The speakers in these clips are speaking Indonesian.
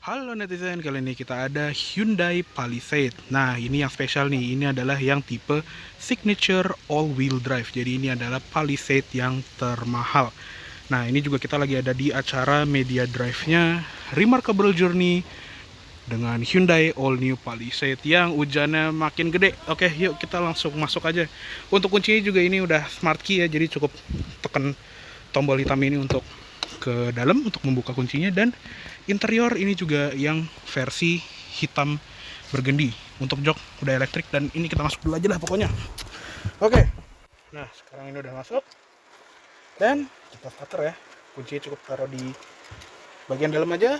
Halo netizen, kali ini kita ada Hyundai Palisade. Nah, ini yang spesial nih. Ini adalah yang tipe Signature All-Wheel Drive. Jadi ini adalah Palisade yang termahal. Nah, ini juga kita lagi ada di acara media drive-nya Remarkable Journey dengan Hyundai All New Palisade yang hujannya makin gede. Oke, yuk kita langsung masuk aja. Untuk kuncinya juga ini udah smart key ya, jadi cukup tekan tombol hitam ini untuk ke dalam untuk membuka kuncinya, dan interior ini juga yang versi hitam bergendi. Untuk jok udah elektrik, dan ini kita masuk dulu aja lah pokoknya. Oke, nah sekarang ini udah masuk dan kita starter ya. Kuncinya cukup taruh di bagian dalam aja,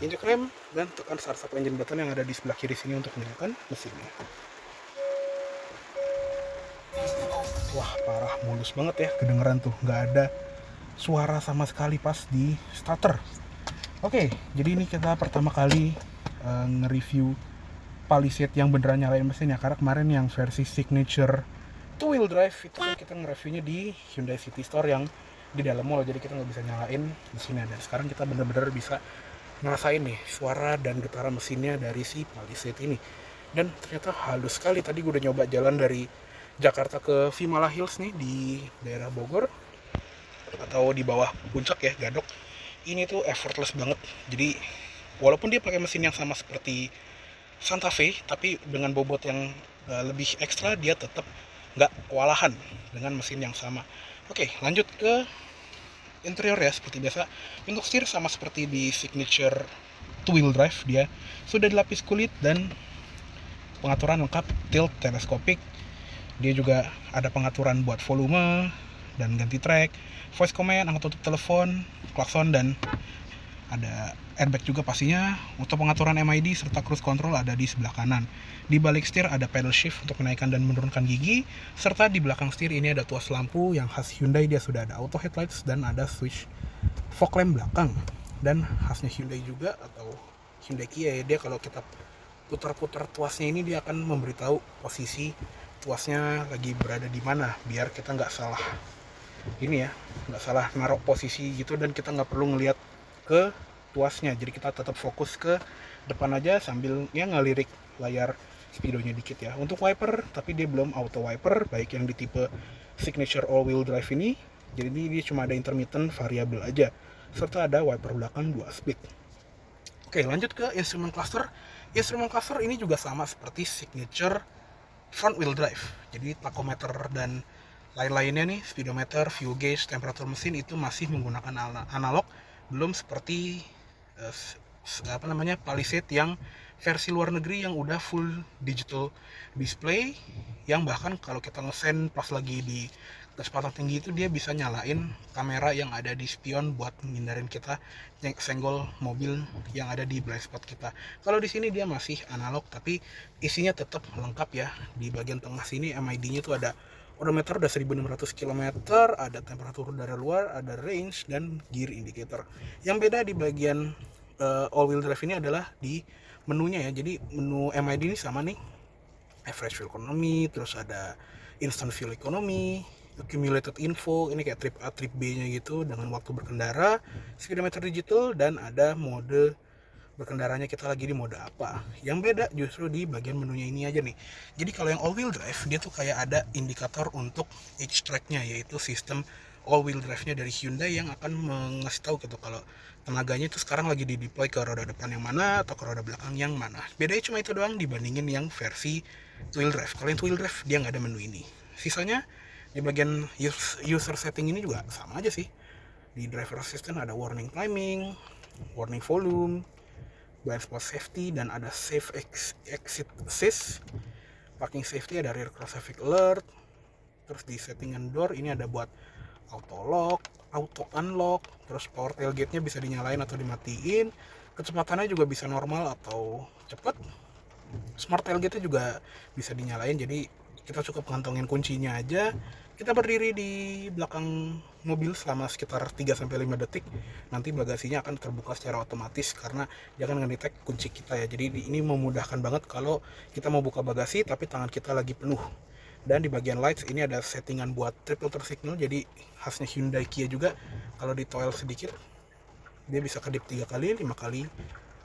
injek rem dan tekan start engine button yang ada di sebelah kiri sini untuk menyalakan mesinnya. Wah, parah, mulus banget ya, kedengeran tuh, nggak ada suara sama sekali pas di starter. Oke, jadi ini kita pertama kali nge-review Palisade yang beneran nyalain mesinnya, karena kemarin yang versi Signature two-wheel drive itu kan kita nge-reviewnya di Hyundai City Store yang di dalam mall, jadi kita nggak bisa nyalain mesinnya. Dan sekarang kita bener-bener bisa ngerasain nih suara dan getaran mesinnya dari si Palisade ini. Dan ternyata halus sekali. Tadi gue udah nyoba jalan dari Jakarta ke Vimala Hills nih di daerah Bogor atau di bawah puncak ya, Gadok. Ini tuh effortless banget. Jadi walaupun dia pakai mesin yang sama seperti Santa Fe, tapi dengan bobot yang lebih ekstra, dia tetap nggak kewalahan dengan mesin yang sama. Oke, lanjut ke interior ya. Seperti biasa, untuk setir sama seperti di Signature two-wheel drive, dia sudah dilapis kulit dan pengaturan lengkap tilt teleskopik. Dia juga ada pengaturan buat volume dan ganti track, voice command, angkat tutup telepon, klakson, dan ada airbag juga pastinya. Untuk pengaturan MID serta cruise control ada di sebelah kanan. Di balik setir ada pedal shift untuk menaikkan dan menurunkan gigi, serta di belakang setir ini ada tuas lampu yang khas Hyundai. Dia sudah ada auto headlights dan ada switch fog lamp belakang. Dan khasnya Hyundai juga, atau Hyundai Kia ya, dia kalau kita putar-putar tuasnya ini, dia akan memberitahu posisi tuasnya lagi berada di mana, biar kita nggak salah ini ya, nggak salah naruh posisi gitu, dan kita nggak perlu ngelihat ke tuasnya. Jadi kita tetap fokus ke depan aja sambil ya ngelirik layar speedonya dikit ya. Untuk wiper, tapi dia belum auto wiper baik yang di tipe Signature all wheel drive ini. Jadi dia cuma ada intermittent variable aja, serta ada wiper belakang 2 speed. Oke, lanjut ke instrument cluster. Instrument cluster ini juga sama seperti Signature front wheel drive. Jadi tachometer dan lain-lainnya nih, speedometer, fuel gauge, temperatur mesin itu masih menggunakan analog, belum seperti Palisade yang versi luar negeri yang udah full digital display, yang bahkan kalau kita ngesen pas lagi di kecepatan tinggi itu dia bisa nyalain kamera yang ada di spion buat menghindarin kita senggol mobil yang ada di blind spot kita. Kalau di sini dia masih analog, tapi isinya tetap lengkap ya. Di bagian tengah sini MID-nya tuh ada odometer udah 1600 km, ada temperatur udara luar, ada range, dan gear indicator. Yang beda di bagian all-wheel drive ini adalah di menunya ya. Jadi menu MID ini sama nih, average fuel economy, terus ada instant fuel economy, accumulated info, ini kayak trip A, trip B-nya gitu, dengan waktu berkendara, speedometer digital, dan ada mode berkendaranya kita lagi di mode apa. Yang beda justru di bagian menunya ini aja nih. Jadi kalau yang all wheel drive, dia tuh kayak ada indikator untuk H-track-nya, yaitu sistem all wheel drive-nya dari Hyundai yang akan mengasih tahu gitu kalau tenaganya itu sekarang lagi di deploy ke roda depan yang mana atau ke roda belakang yang mana. Bedanya cuma itu doang dibandingin yang versi two wheel drive. Kalau yang two wheel drive dia nggak ada menu ini. Sisanya di bagian user setting ini juga sama aja sih. Di driver assistant ada warning timing, warning volume, blind spot safety, dan ada safe exit assist. Parking safety ada rear cross traffic alert. Terus di settingan door ini ada buat auto lock, auto unlock, terus power tailgate-nya bisa dinyalain atau dimatiin. Kecepatannya juga bisa normal atau cepat. Smart tailgate-nya juga bisa dinyalain, jadi kita cukup ngantongin kuncinya aja. Kita berdiri di belakang mobil selama sekitar 3-5 detik. Nanti bagasinya akan terbuka secara otomatis karena dia akan ngedetek kunci kita ya. Jadi ini memudahkan banget kalau kita mau buka bagasi tapi tangan kita lagi penuh. Dan di bagian lights ini ada settingan buat triple turn signal, jadi khasnya Hyundai Kia juga. Kalau di toel sedikit dia bisa kedip 3 kali, 5 kali,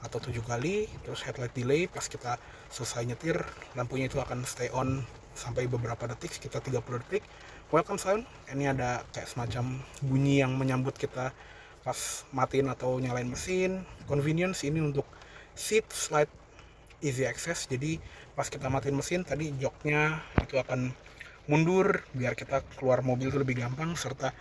atau 7 kali. Terus headlight delay, pas kita selesai nyetir lampunya itu akan stay on sampai beberapa detik, sekitar 30 detik. Welcome sound, ini ada kayak semacam bunyi yang menyambut kita pas matiin atau nyalain mesin. Convenience, ini untuk seat slide easy access, jadi pas kita matiin mesin tadi joknya itu akan mundur biar kita keluar mobil itu lebih gampang. Serta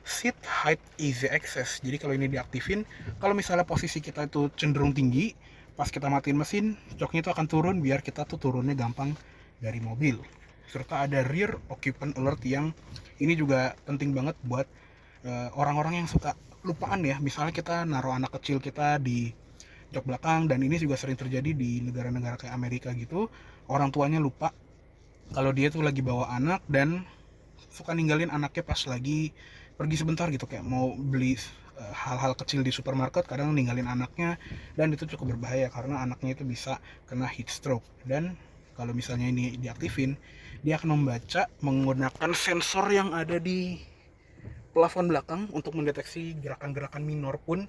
seat height easy access, jadi kalau ini diaktifin, kalau misalnya posisi kita itu cenderung tinggi, pas kita matiin mesin joknya itu akan turun biar kita tuh turunnya gampang dari mobil. Serta ada rear occupant alert, yang ini juga penting banget buat orang-orang yang suka lupaan ya, misalnya kita naruh anak kecil kita di jok belakang, dan ini juga sering terjadi di negara-negara kayak Amerika gitu, orang tuanya lupa kalau dia tuh lagi bawa anak dan suka ninggalin anaknya pas lagi pergi sebentar gitu, kayak mau beli hal-hal kecil di supermarket, kadang ninggalin anaknya, dan itu cukup berbahaya karena anaknya itu bisa kena heat stroke. Dan kalau misalnya ini diaktifin, dia akan membaca menggunakan sensor yang ada di plafon belakang untuk mendeteksi gerakan-gerakan minor pun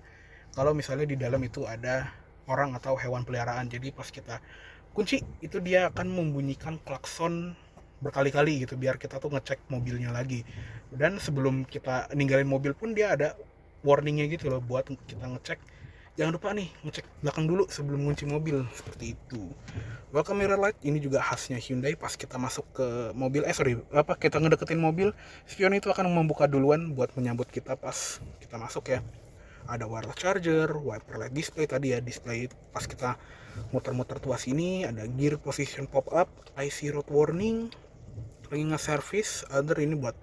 kalau misalnya di dalam itu ada orang atau hewan peliharaan. Jadi pas kita kunci itu dia akan membunyikan klakson berkali-kali gitu biar kita tuh ngecek mobilnya lagi. Dan sebelum kita ninggalin mobil pun dia ada warningnya gitu loh buat kita ngecek, jangan lupa nih ngecek belakang dulu sebelum ngunci mobil, seperti itu. Welcome mirror light, ini juga khasnya Hyundai. Pas kita masuk ke mobil, kita ngedeketin mobil, spion itu akan membuka duluan buat menyambut kita pas kita masuk ya. Ada wireless charger, wiper light display tadi ya, display pas kita muter-muter tuas ini, ada gear position pop up, IC road warning, lagi nge-service, other ini buat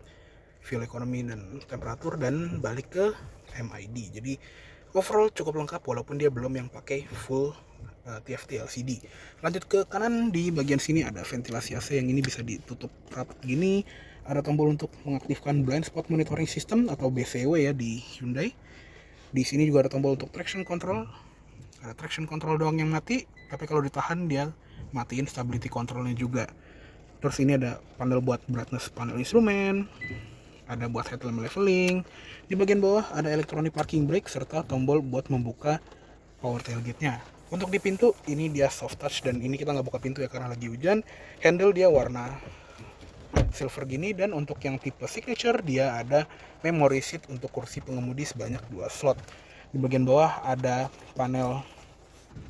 fuel economy dan temperatur, dan balik ke MID. Jadi overall cukup lengkap walaupun dia belum yang pakai full TFT LCD. Lanjut ke kanan, di bagian sini ada ventilasi AC yang ini bisa ditutup rapat gini. Ada tombol untuk mengaktifkan blind spot monitoring system atau BCW ya di Hyundai. Di sini juga ada tombol untuk traction control. Ada traction control doang yang mati, tapi kalau ditahan dia matiin stability controlnya juga. Terus ini ada panel buat brightness panel instrumen, ada buat headlamp leveling. Di bagian bawah ada electronic parking brake serta tombol buat membuka power tailgate-nya. Untuk di pintu ini dia soft touch, dan ini kita nggak buka pintu ya karena lagi hujan. Handle dia warna silver gini, dan untuk yang tipe signature dia ada memory seat untuk kursi pengemudi sebanyak 2 slot. Di bagian bawah ada panel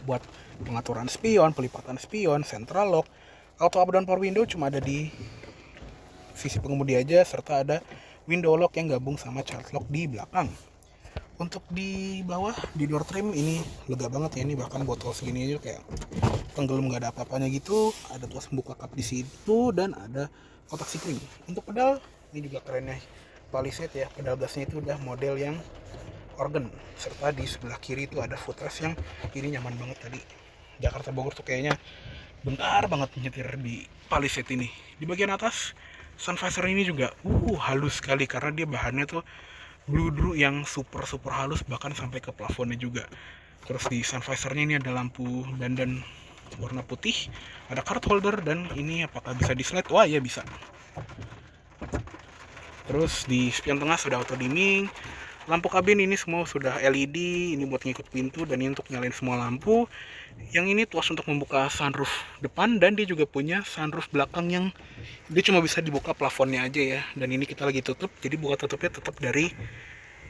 buat pengaturan spion, pelipatan spion, central lock, auto up dan power window cuma ada di sisi pengemudi aja, serta ada window lock yang gabung sama child lock di belakang. Untuk di bawah di door trim ini lega banget ya, ini bahkan botol segini aja kayak tenggelam, nggak ada apa-apanya gitu. Ada tuas pembuka kap di situ dan ada kotak sikring. Untuk pedal ini juga kerennya Palisade ya, pedal gasnya itu udah model yang organ, serta di sebelah kiri itu ada footrest yang ini nyaman banget. Tadi Jakarta Bogor tuh kayaknya bentar banget nyetir di Palisade ini. Di bagian atas sun visor ini juga halus sekali karena dia bahannya tuh bludru yang super halus, bahkan sampai ke plafonnya juga. Terus di sun visornya ini ada lampu dandan warna putih, ada card holder, dan ini apakah bisa di slide? Wah ya bisa. Terus di spion tengah sudah auto dimming, lampu kabin ini semua sudah LED, ini buat ngikut pintu, dan ini untuk nyalain semua lampu. Yang ini tuas untuk membuka sunroof depan, dan dia juga punya sunroof belakang yang dia cuma bisa dibuka plafonnya aja ya. Dan ini kita lagi tutup, jadi buka tutupnya tetap dari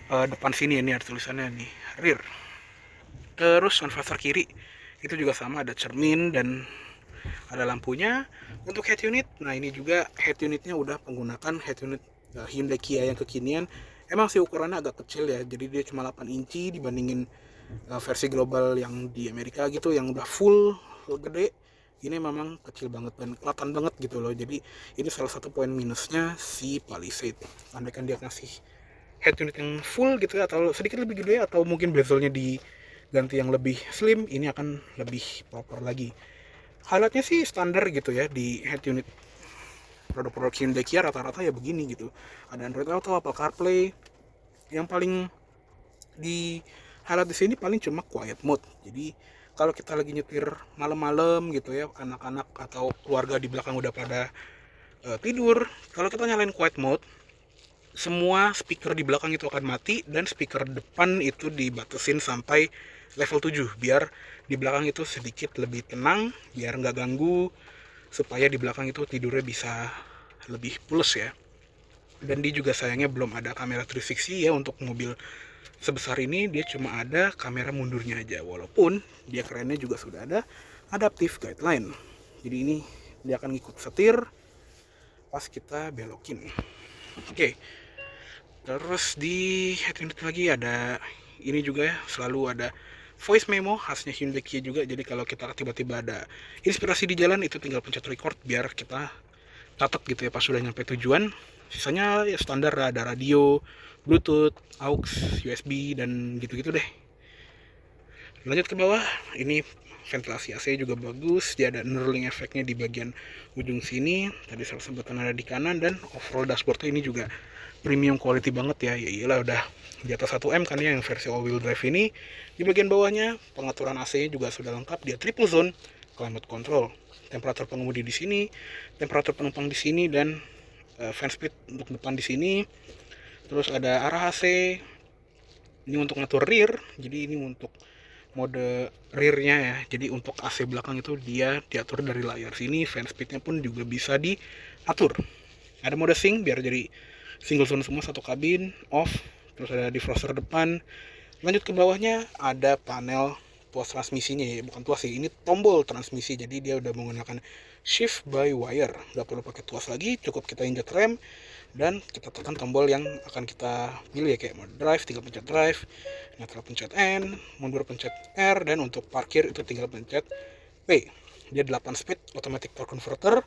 depan sini. Ini ada tulisannya nih rear. Terus sun visor kiri itu juga sama, ada cermin dan ada lampunya. Untuk head unit, nah ini juga head unitnya udah menggunakan head unit Hyundai Kia yang kekinian. Emang sih ukurannya agak kecil ya, jadi dia cuma 8 inci dibandingin versi global yang di Amerika gitu yang udah full gede. Ini memang kecil banget dan kelihatan banget gitu loh. Jadi ini salah satu poin minusnya si Palisade. Andaikan dia ngasih head unit yang full gitu ya, atau sedikit lebih gede, atau mungkin bezelnya diganti yang lebih slim, ini akan lebih proper lagi. Highlightnya sih standar gitu ya di head unit produk-produk Hyundai Kia rata-rata ya begini gitu. Ada Android Auto, Apple CarPlay. Yang paling di highlight di sini paling cuma quiet mode. Jadi kalau kita lagi nyetir malam-malam gitu ya, anak-anak atau keluarga di belakang udah pada tidur, kalau kita nyalain quiet mode, semua speaker di belakang itu akan mati, dan speaker depan itu dibatasin sampai level 7 biar di belakang itu sedikit lebih tenang, biar nggak ganggu, supaya di belakang itu tidurnya bisa lebih pules ya. Dan dia juga sayangnya belum ada kamera 360 ya untuk mobil sebesar ini, dia cuma ada kamera mundurnya aja, walaupun dia kerennya juga sudah ada adaptive guideline. Jadi ini dia akan ngikut setir pas kita belokin. Oke. Terus di head unit lagi ada ini juga ya, selalu ada voice memo khasnya Hyundai Kia juga. Jadi kalau kita tiba-tiba ada inspirasi di jalan, itu tinggal pencet record biar kita catat gitu ya pas sudah nyampe tujuan. Sisanya ya standar, ada radio, Bluetooth, aux, USB dan gitu-gitu deh. Lanjut ke bawah, ini ventilasi AC juga bagus, dia ada knurling efeknya di bagian ujung sini, tadi sebutkan ada di kanan, dan overall dashboardnya ini juga premium quality banget ya. Ya iyalah, udah di atas 1M kan ya yang versi all wheel drive ini. Di bagian bawahnya pengaturan AC nya juga sudah lengkap, dia triple zone climate control, temperatur pengemudi di sini, temperatur penumpang di sini, dan fan speed untuk depan di sini. Terus ada arah AC, ini untuk ngatur rear, jadi ini untuk mode rearnya ya. Jadi untuk AC belakang itu dia diatur dari layar sini, fan speednya pun juga bisa diatur. Ada mode sync biar jadi single zone semua satu kabin, off. Terus ada defroster depan. Lanjut ke bawahnya ada panel tuas transmisinya ya, bukan tuas sih, ini tombol transmisi. Jadi dia udah menggunakan shift by wire, nggak perlu pakai tuas lagi, cukup kita injek rem dan kita tekan tombol yang akan kita pilih ya, kayak mode drive tinggal pencet drive, neutral pencet N, mundur pencet R, dan untuk parkir itu tinggal pencet P. Dia 8 speed automatic torque converter.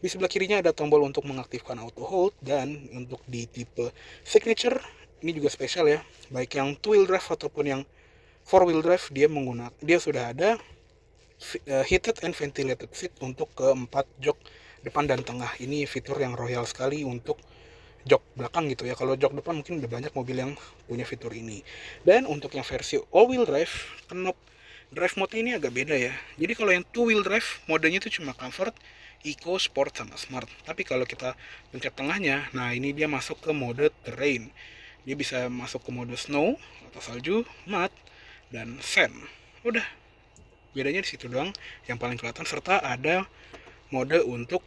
Di sebelah kirinya ada tombol untuk mengaktifkan auto hold, dan untuk di tipe signature ini juga spesial ya, baik yang 2 wheel drive ataupun yang 4 wheel drive, dia sudah ada heated and ventilated seat untuk keempat jok depan dan tengah. Ini fitur yang royal sekali untuk jok belakang gitu ya. Kalau jok depan mungkin udah banyak mobil yang punya fitur ini. Dan untuk yang versi all wheel drive, knob drive mode ini agak beda ya. Jadi kalau yang 2 wheel drive modenya itu cuma comfort, eco, sport, sama smart. Tapi kalau kita pencet tengahnya, nah ini dia masuk ke mode terrain. Dia bisa masuk ke mode snow atau salju, mud, dan sand. Udah, bedanya di situ doang yang paling kelihatan. Serta ada mode untuk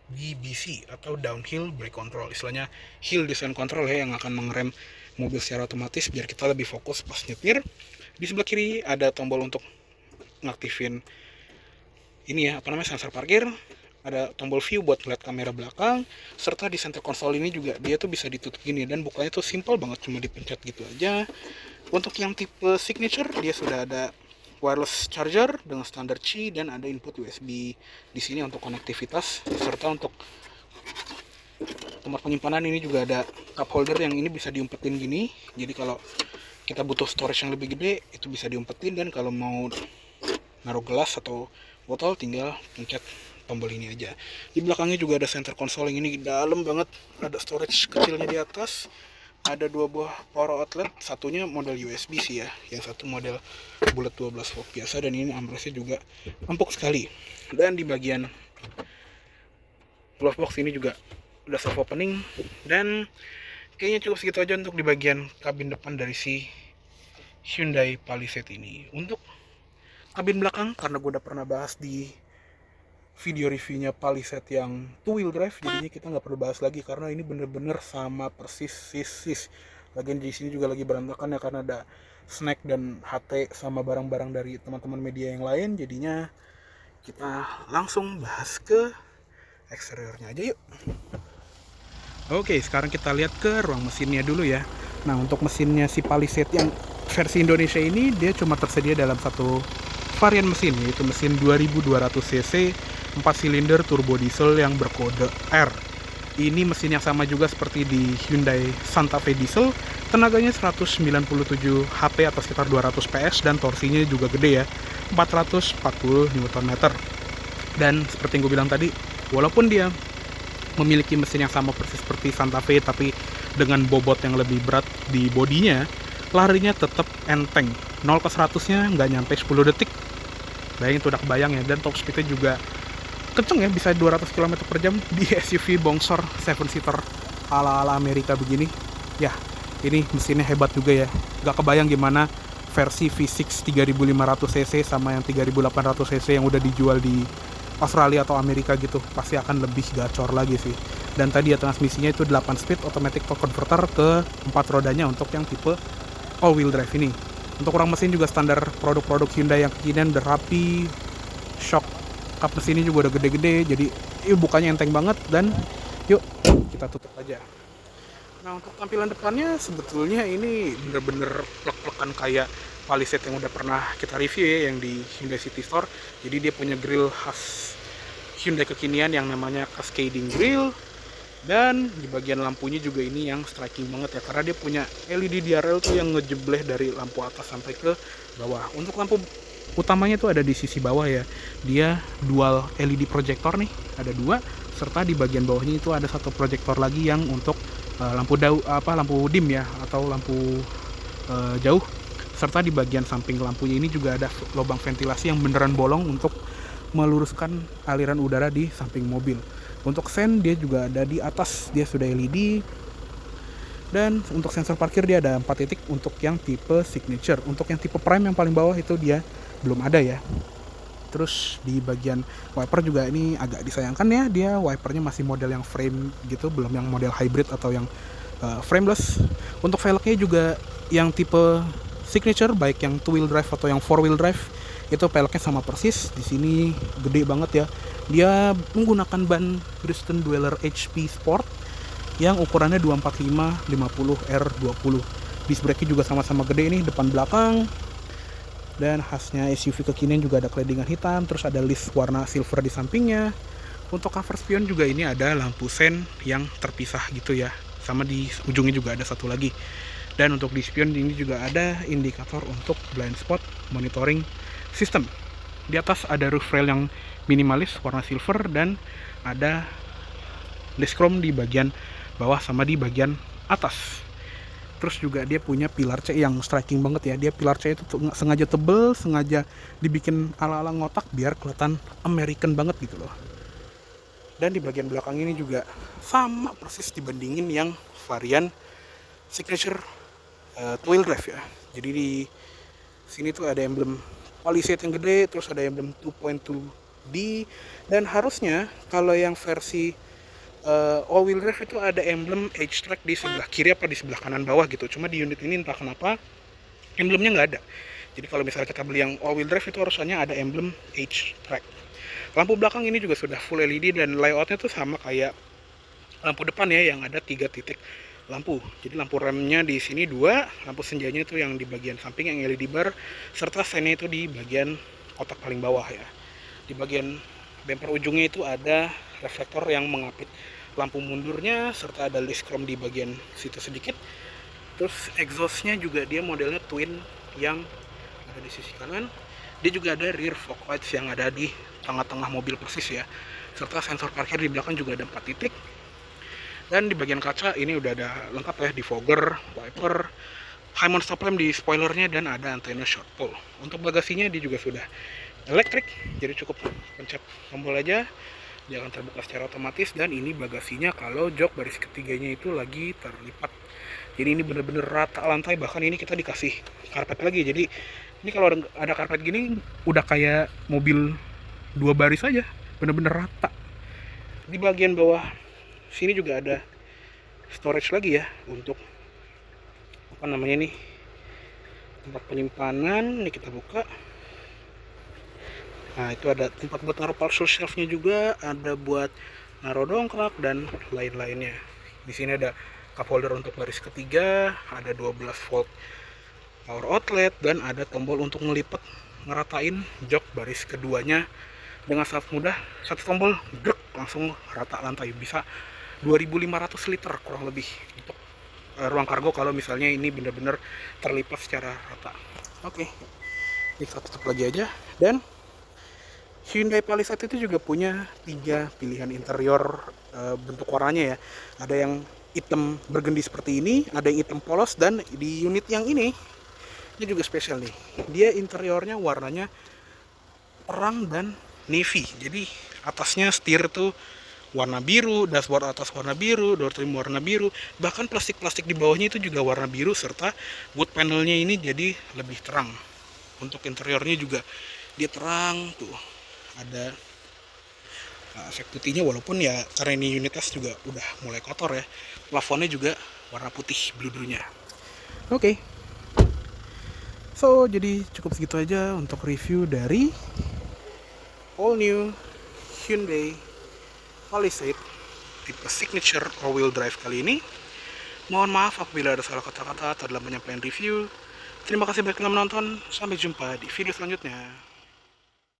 DBC atau downhill brake control, istilahnya hill descent control ya, yang akan mengerem mobil secara otomatis biar kita lebih fokus pas nyetir. Di sebelah kiri ada tombol untuk ngaktifin ini ya, sensor parkir. Ada tombol view buat melihat kamera belakang, serta di center console ini juga dia tuh bisa ditutup gini, dan bukanya tuh simple banget, cuma dipencet gitu aja. Untuk yang tipe signature dia sudah ada wireless charger dengan standar Qi, dan ada input USB di sini untuk konektivitas, serta untuk tempat penyimpanan ini juga ada cup holder yang ini bisa diumpetin gini. Jadi kalau kita butuh storage yang lebih gede itu bisa diumpetin, dan kalau mau naruh gelas atau botol tinggal pencet tombol ini aja. Di belakangnya juga ada center console yang ini dalam banget, ada storage kecilnya di atas. Ada 2 buah power outlet, satunya model USB sih ya, yang satu model bulat 12 volt biasa, dan ini ambrosnya juga empuk sekali. Dan di bagian glove box ini juga udah soft opening, dan kayaknya cukup segitu aja untuk di bagian kabin depan dari si Hyundai Palisade ini. Untuk kabin belakang, karena gue udah pernah bahas di video reviewnya Palisade yang 2 wheel drive, jadinya kita nggak perlu bahas lagi karena ini bener-bener sama persis sis. Lagian di sini juga lagi berantakan ya karena ada snack dan HT sama barang-barang dari teman-teman media yang lain. Jadinya kita langsung bahas ke eksteriornya aja yuk. Oke, sekarang kita lihat ke ruang mesinnya dulu ya. Nah, untuk mesinnya si Palisade yang versi Indonesia ini dia cuma tersedia dalam satu varian mesin, yaitu mesin 2200 cc 4 silinder turbo diesel yang berkode R. Ini mesin yang sama juga seperti di Hyundai Santa Fe diesel. Tenaganya 197 HP atau sekitar 200 PS, dan torsinya juga gede ya, 440 Nm. Dan seperti yang gue bilang tadi, walaupun dia memiliki mesin yang sama persis seperti Santa Fe tapi dengan bobot yang lebih berat di bodinya, larinya tetap enteng. 0 ke 100-nya nggak nyampe 10 detik. Bayangin tuh, udah kebayang ya. Dan top speednya juga kenceng ya, bisa 200 km per jam di SUV bongsor 7-seater ala-ala Amerika begini. Ya, ini mesinnya hebat juga ya. Gak kebayang gimana versi V6 3500cc sama yang 3800cc yang udah dijual di Australia atau Amerika gitu, pasti akan lebih gacor lagi sih. Dan tadi ya transmisinya itu 8 speed automatic torque converter ke 4 rodanya untuk yang tipe all wheel drive ini. Untuk kurang mesin juga standar produk-produk Hyundai yang kekinian, udah rapi, shock kap mesinnya juga udah gede-gede, jadi bukanya enteng banget. Dan yuk kita tutup aja. Nah, untuk tampilan depannya sebetulnya ini bener-bener plek-plekan kayak Palisade yang udah pernah kita review ya, yang di Hyundai City Store. Jadi dia punya grill khas Hyundai kekinian yang namanya cascading grill. Dan di bagian lampunya juga ini yang striking banget ya, karena dia punya LED DRL tuh yang ngejebleh dari lampu atas sampai ke bawah. Untuk lampu utamanya tuh ada di sisi bawah ya, dia dual LED projector nih, ada dua, serta di bagian bawahnya itu ada satu projector lagi yang untuk lampu dim ya, atau lampu jauh. Serta di bagian samping lampunya ini juga ada lubang ventilasi yang beneran bolong untuk meluruskan aliran udara di samping mobil. Untuk sen dia juga ada di atas, dia sudah LED. Dan untuk sensor parkir dia ada 4 titik untuk yang tipe signature. Untuk yang tipe prime yang paling bawah itu dia belum ada ya. Terus di bagian wiper juga ini agak disayangkan ya, dia wipernya masih model yang frame gitu, belum yang model hybrid atau yang frameless. Untuk velgnya juga yang tipe signature, baik yang 2 wheel drive atau yang 4 wheel drive, itu velgnya sama persis. Di sini gede banget ya. Dia menggunakan ban Bridgestone Dweller HP Sport yang ukurannya 245 50 R20. Disc brake juga sama-sama gede nih, depan belakang. Dan khasnya SUV kekinian juga ada claddingan hitam, terus ada list warna silver di sampingnya. Untuk cover spion juga ini ada lampu sen yang terpisah gitu ya, sama di ujungnya juga ada satu lagi. Dan untuk di spion ini juga ada indikator untuk blind spot monitoring system. Di atas ada roof rail yang minimalis warna silver, dan ada list chrome di bagian bawah sama di bagian atas. Terus juga dia punya pilar C yang striking banget ya. Dia pilar C itu sengaja tebel, sengaja dibikin ala-ala ngotak biar kelihatan American banget gitu loh. Dan di bagian belakang ini juga sama persis dibandingin yang varian signature 2 wheel drive ya. Jadi di sini tuh ada emblem Palisade yang gede, terus ada emblem 2.2D, dan harusnya kalau yang versi all wheel drive itu ada emblem H-Track di sebelah kiri apa di sebelah kanan bawah gitu. Cuma di unit ini entah kenapa emblemnya nggak ada. Jadi kalau misalnya kita beli yang all wheel drive itu harusnya ada emblem H-Track. Lampu belakang ini juga sudah full LED, dan layoutnya tuh sama kayak lampu depan ya, yang ada 3 titik lampu. Jadi lampu remnya di sini 2, lampu senjanya itu yang di bagian samping yang LED bar, serta sennya itu di bagian kotak paling bawah ya. Di bagian bumper ujungnya itu ada reflektor yang mengapit lampu mundurnya, serta ada list chrome di bagian situ sedikit. Terus exhaustnya juga dia modelnya twin yang ada di sisi kanan. Dia juga ada rear fog lights yang ada di tengah-tengah mobil persis ya. Serta sensor parkir di belakang juga ada 4 titik. Dan di bagian kaca ini udah ada lengkap ya, defogger, wiper, high mount stop lamp di spoilernya, dan ada antena short pole. Untuk bagasinya dia juga sudah elektrik, jadi cukup pencet tombol aja dia akan terbuka secara otomatis. Dan ini bagasinya kalau jok baris ketiganya itu lagi terlipat, jadi ini bener-bener rata lantai, bahkan ini kita dikasih karpet lagi. Jadi ini kalau ada karpet gini udah kayak mobil 2 baris aja, bener-bener rata. Di bagian bawah sini juga ada storage lagi ya, untuk apa namanya nih, tempat penyimpanan. Ini kita buka. Nah, itu ada tempat buat naruh parcel shelf-nya juga, ada buat naruh dongkrak dan lain-lainnya. Di sini ada cup holder untuk baris ketiga, ada 12 volt power outlet, dan ada tombol untuk ngelipat ngeratain jok baris keduanya dengan sangat mudah. Satu tombol drek langsung rata lantai, bisa 2500 liter kurang lebih untuk ruang kargo kalau misalnya ini benar-benar terlipat secara rata. Oke, kita tutup lagi aja. Dan Hyundai Palisade itu juga punya 3 pilihan interior bentuk warnanya ya. Ada yang hitam bergendi seperti ini, ada yang hitam polos, dan di unit yang ini juga spesial nih. Dia interiornya warnanya terang dan navy. Jadi atasnya setir tuh warna biru, dashboard atas warna biru, door trim warna biru, bahkan plastik-plastik di bawahnya itu juga warna biru, serta wood panelnya ini jadi lebih terang. Untuk interiornya juga dia terang tuh, ada efek putihnya, walaupun ya karena ini unit S juga udah mulai kotor ya. Plafonnya juga warna putih bludernya. Oke. So, jadi cukup segitu aja untuk review dari all new Hyundai Palisade tipe signature all-wheel drive kali ini. Mohon maaf apabila ada salah kata-kata atau dalam penyampaian review. Terima kasih banyak telah menonton. Sampai jumpa di video selanjutnya.